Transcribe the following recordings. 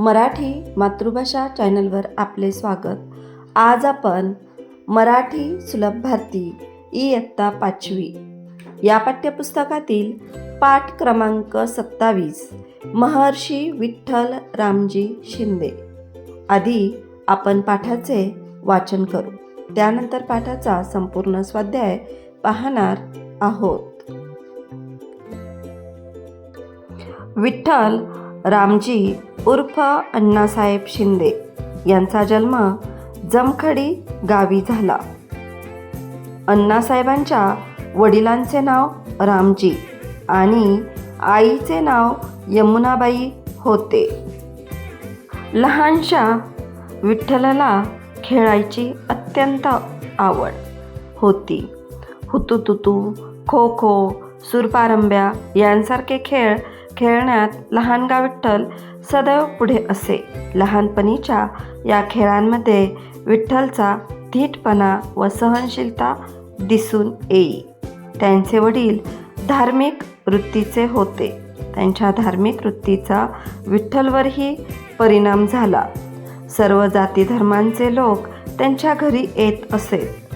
मराठी मातृभाषा चॅनलवर आपले स्वागत. आज आपण मराठी सुलभ भारती इयत्ता 5वी या पाठ्यपुस्तकातील पाठ क्रमांक 27 महर्षी विठ्ठल रामजी शिंदे. आधी आपण पाठाचे वाचन करू, त्यानंतर पाठाचा संपूर्ण स्वाध्याय पाहणार आहोत. विठ्ठल रामजी उर्फ अण्णासाहेब शिंदे यांचा जन्म जमखडी गावी झाला. अण्णासाहेबांच्या वडिलांचे नाव रामजी आणि आईचे नाव यमुनाबाई होते. लहानशा विठ्ठलाला खेळायची अत्यंत आवड होती. हुतुतुतू, खो खो, सूरपारंब्या यांसारखे खेळ खेळण्यात लहानगा विठ्ठल सदैव पुढे असे. लहानपणीच्या या खेळांमध्ये विठ्ठलचा धीटपणा व सहनशीलता दिसून येई. त्यांचे वडील धार्मिक वृत्तीचे होते. त्यांच्या धार्मिक वृत्तीचा विठ्ठलवरही परिणाम झाला. सर्व जाती धर्मांचे लोक त्यांच्या घरी येत असेत.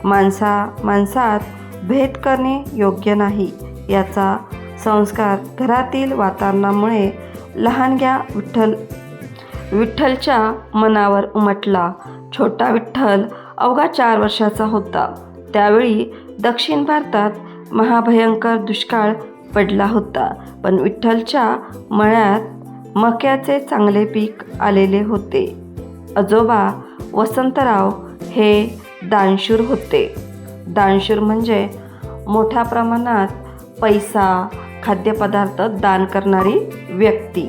माणसात भेद करणे योग्य नाही याचा संस्कार घरातील वातावरणामुळे लहानग्या विठ्ठलच्या मनावर उमटला. छोटा विठ्ठल अवघा 4 वर्षाचा होता. त्यावेळी दक्षिण भारतात महाभयंकर दुष्काळ पडला होता, पण विठ्ठलच्या मळ्यात मक्याचे चांगले पीक आलेले होते. आजोबा वसंतराव हे दानशूर होते. दानशूर म्हणजे मोठ्या प्रमाणात पैसा, खाद्यपदार्थ दान करणारी व्यक्ती.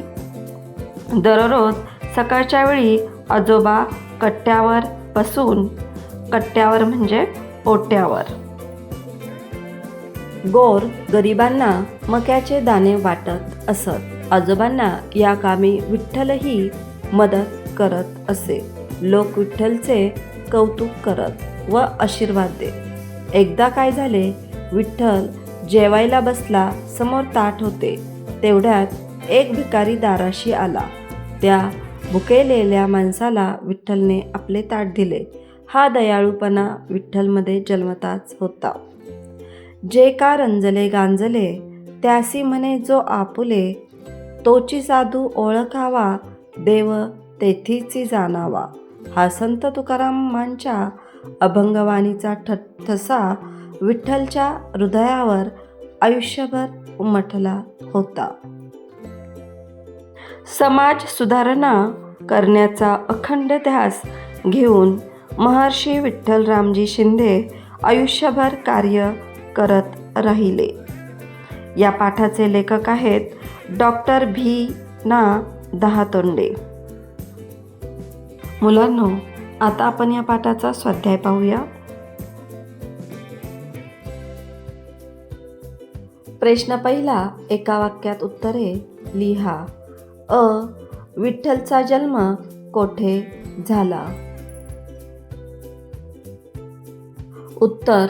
दररोज सकाळच्या वेळी आजोबा कट्ट्यावर बसून, कट्ट्यावर म्हणजे ओट्यावर, गोर गरिबांना मक्याचे दाणे वाटत असत. आजोबांना या कामी विठ्ठलही मदत करत असे. लोक विठ्ठलचे कौतुक करत व आशीर्वाद देत. एकदा काय झाले, विठ्ठल जेवायला बसला. समोर ताट होते. तेवढ्यात एक भिकारी दाराशी आला. त्या भुकेलेल्या माणसाला विठ्ठलने आपले ताट दिले. हा दयाळूपणा विठ्ठलमध्ये जन्मताच होता. जे का रंजले गांजले त्यासी म्हणे जो आपुले, तोची साधू ओळखावा देव तेथीची जाणावा. हा संत तुकारामांच्या अभंगवाणीचा ठसा विठ्ठलच्या हृदयावर आयुष्यभर उमटला होता. समाज सुधारणा करण्याचा अखंड ध्यास घेऊन महर्षी विठ्ठल रामजी शिंदे आयुष्यभर कार्य करत राहिले. या पाठाचे लेखक आहेत डॉक्टर भी. ना. दहातोंडे. मुलांनो, आता आपण या पाठाचा स्वाध्याय पाहूया. प्रश्न पहिला, एका वाक्यात उत्तरे लिहा. विठ्ठलचा जन्म कोठे झाला? उत्तर,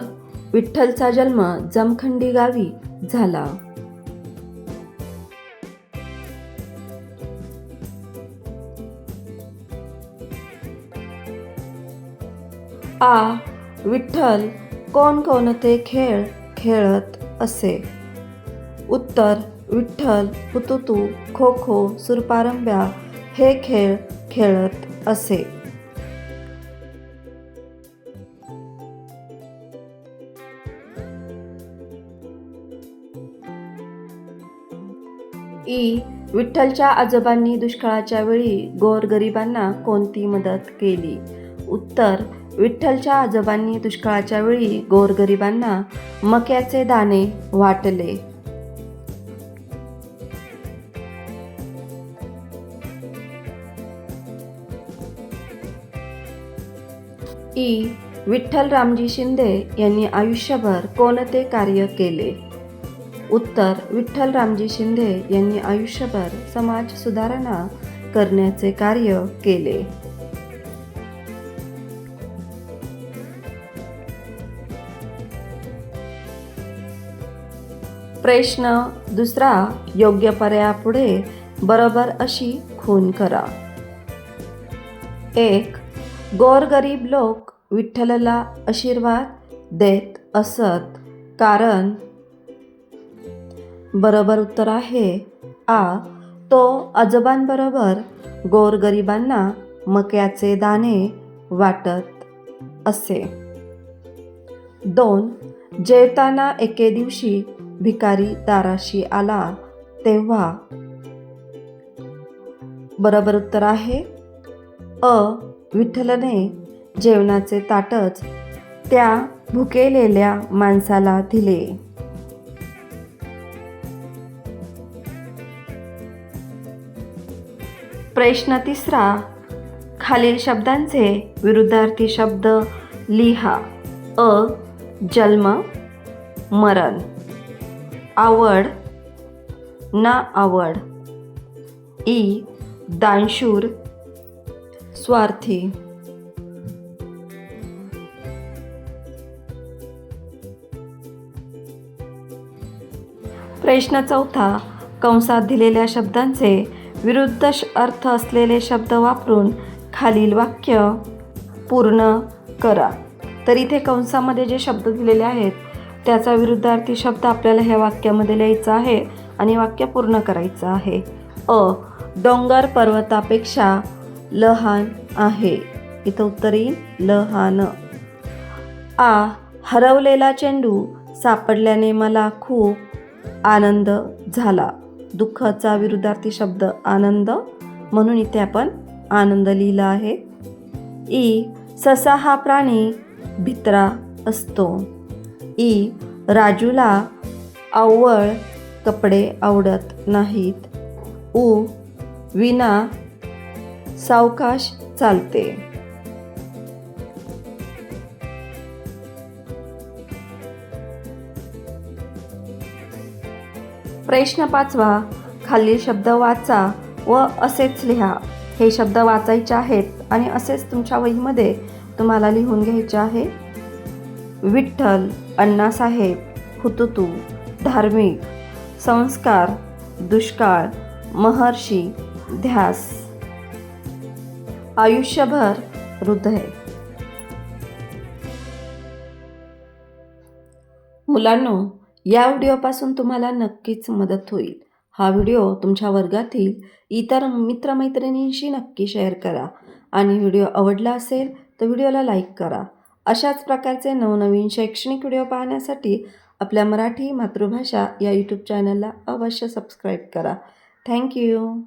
विठ्ठलचा जन्म जमखंडी गावी झाला. विठ्ठल कोणकोणते खेळ खेळत असे? उत्तर, विठ्ठल हुतुतू, खो खो, सूरपारंब्या हे खेळ खेळत असे. विठ्ठलच्या आजोबांनी दुष्काळाच्या वेळी गोरगरिबांना कोणती मदत केली? उत्तर, विठ्ठलच्या आजोबांनी दुष्काळाच्या वेळी गोरगरिबांना मक्याचे दाणे वाटले. विठ्ठल रामजी शिंदे यांनी आयुष्यभर कोणते कार्य केले? उत्तर, विठ्ठल रामजी शिंदे यांनी आयुष्यभर समाज सुधारणा करण्याचे कार्य केले. प्रश्न दुसरा, योग्य पर्यायापुढे बरोबर अशी खून करा. 1. गोरगरीब लोक विठ्ठलला आशीर्वाद देत असत कारण. बरोबर उत्तर आहे आ. तो आजोबांबरोबर गोरगरिबांना मक्याचे दाणे वाटत असे. 2. जेवताना एके दिवशी भिकारी दाराशी आला तेव्हा. बरोबर उत्तर आहे अ. विठ्ठलने जेवणाचे ताटच त्या भुकेलेल्या माणसाला दिले. प्रश्न 3. खालील शब्दांचे विरुद्धार्थी शब्द लिहा. अ. जन्म, मरण. आवड, ना आवड. ई. दानशूर, स्वार्थी. प्रश्न 4. कंसात दिलेल्या शब्दांचे विरुद्ध अर्थ असलेले शब्द वापरून खालील वाक्य पूर्ण करा. तर इथे कंसामध्ये जे शब्द दिलेले आहेत त्याचा विरुद्धार्थी शब्द आपल्याला ह्या वाक्यामध्ये लिहायचा आहे आणि वाक्य पूर्ण करायचं आहे. अ. डोंगर पर्वतापेक्षा लहान आहे. इथं उत्तर येईल लहान. आ. हरवलेला चेंडू सापडल्याने मला खूप आनंद झाला. दुःखाचा विरुद्धार्थी शब्द आनंद, म्हणून इथे आपण आनंद लिहिला आहे. ई. ससा हा प्राणी भित्रा असतो. ई. राजूला अव्वळ कपडे आवडत नाहीत. उ. वीणा सावकाश चालते. प्रश्न 5. खालील शब्द वाचा व असेच लिहा. हे शब्द वाचायचे आहेत आणि असेच तुमच्या वहीमध्ये तुम्हाला लिहून घ्यायचे आहे. विठ्ठल, अण्णासाहेब, हुतुतू, धार्मिक, संस्कार, दुष्काळ, महर्षी, ध्यास, आयुष्यभर, हृदय. मुलांनो, या व्हिडिओपासून तुम्हाला नक्कीच मदत होईल. हा व्हिडिओ तुमच्या वर्गातील इतर मित्रमैत्रिणींशी नक्की शेअर करा आणि व्हिडिओ आवडला असेल तर व्हिडिओला लाईक करा. अशाच प्रकारचे नवनवीन शैक्षणिक व्हिडिओ पाहण्यासाठी आपल्या मराठी मातृभाषा या यूट्यूब चॅनलला अवश्य सबस्क्राईब करा. थँक्यू.